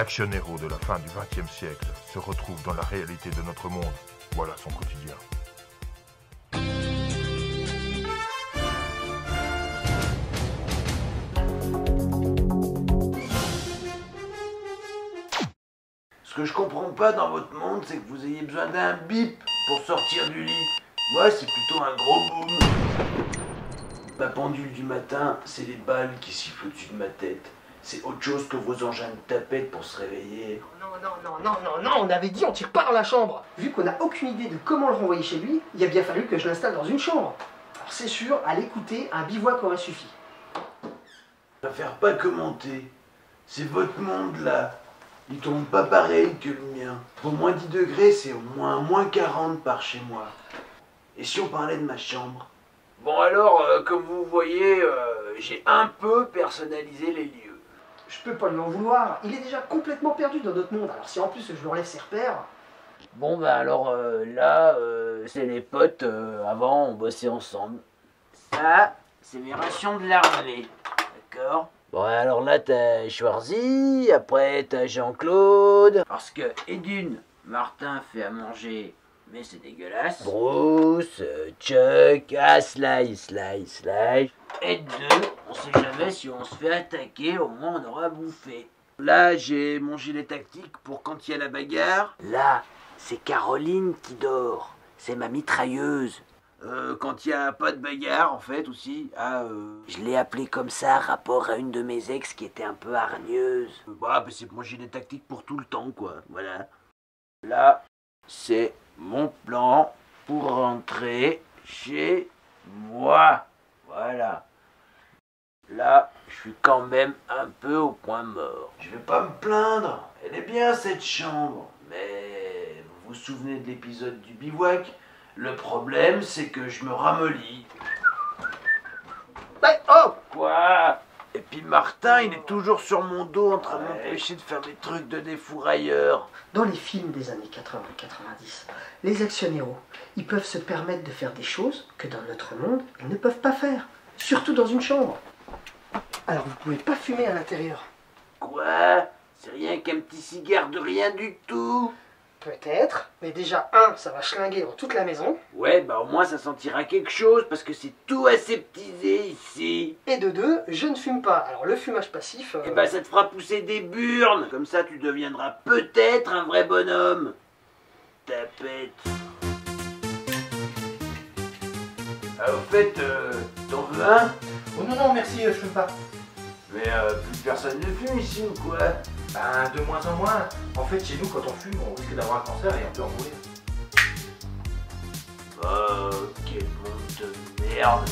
action-héros de la fin du XXe siècle se retrouve dans la réalité de notre monde. Voilà son quotidien. Ce que je comprends pas dans votre monde, c'est que vous ayez besoin d'un bip pour sortir du lit. Moi, c'est plutôt un gros boom. Ma pendule du matin, c'est les balles qui sifflent au-dessus de ma tête. C'est autre chose que vos engins de tapette pour se réveiller. Non, on avait dit on tire pas dans la chambre. Vu qu'on n'a aucune idée de comment le renvoyer chez lui, il a bien fallu que je l'installe dans une chambre. Alors c'est sûr, à l'écouter, un bivouac aurait suffi. Je préfère pas commenter. C'est votre monde là. Il tombe pas pareil que le mien. Pour moins 10 degrés, c'est au moins 40 par chez moi. Et si on parlait de ma chambre? Bon alors, comme vous voyez, j'ai un peu personnalisé les lieux. Je peux pas lui en vouloir, il est déjà complètement perdu dans notre monde, alors si en plus je lui enlève ses repères... Bon bah alors là, c'est les potes, avant on bossait ensemble. Ça, c'est mes rations de l'armée, d'accord? Bon alors là t'as Schwarzy, après t'as Jean-Claude. Parce que, et d'une, Martin fait à manger, mais c'est dégueulasse. Bruce, Chuck, Sly. Et de deux, on sait jamais si on se fait attaquer, au moins on aura bouffé. Là j'ai mon gilet tactique pour quand il y a la bagarre. Là, c'est Caroline qui dort, c'est ma mitrailleuse. Quand il n'y a pas de bagarre, en fait, aussi. Je l'ai appelée comme ça, rapport à une de mes ex qui était un peu hargneuse. Bah, c'est mon gilet tactique pour tout le temps, quoi. Voilà. Là, c'est mon plan pour rentrer chez moi. Voilà. Là, je suis quand même un peu au point mort. Je vais pas me plaindre. Elle est bien cette chambre. Mais vous vous souvenez de l'épisode du bivouac? Le problème, c'est que je me ramollis. Oh! Quoi? Et puis Martin, il est toujours sur mon dos en train de m'empêcher de faire des trucs de défourailleur. Dans les films des années 80-90, les action-héros, ils peuvent se permettre de faire des choses que dans notre monde, ils ne peuvent pas faire. Surtout dans une chambre. Alors vous pouvez pas fumer à l'intérieur. Quoi? C'est rien qu'un petit cigare de rien du tout. Peut-être, mais déjà, ça va schlinguer dans toute la maison. Ouais, bah au moins ça sentira quelque chose, parce que c'est tout aseptisé ici. Et de deux, je ne fume pas. Alors le fumage passif... Et bah ça te fera pousser des burnes. Comme ça tu deviendras peut-être un vrai bonhomme. Tapette. Ah, au fait, t'en veux un? Oh non, merci, je fume pas. Mais plus personne ne fume ici ou quoi? Ben, de moins en moins. En fait, chez nous, quand on fume, on risque d'avoir un cancer et on peut en mourir. Oh, quel monde de merde.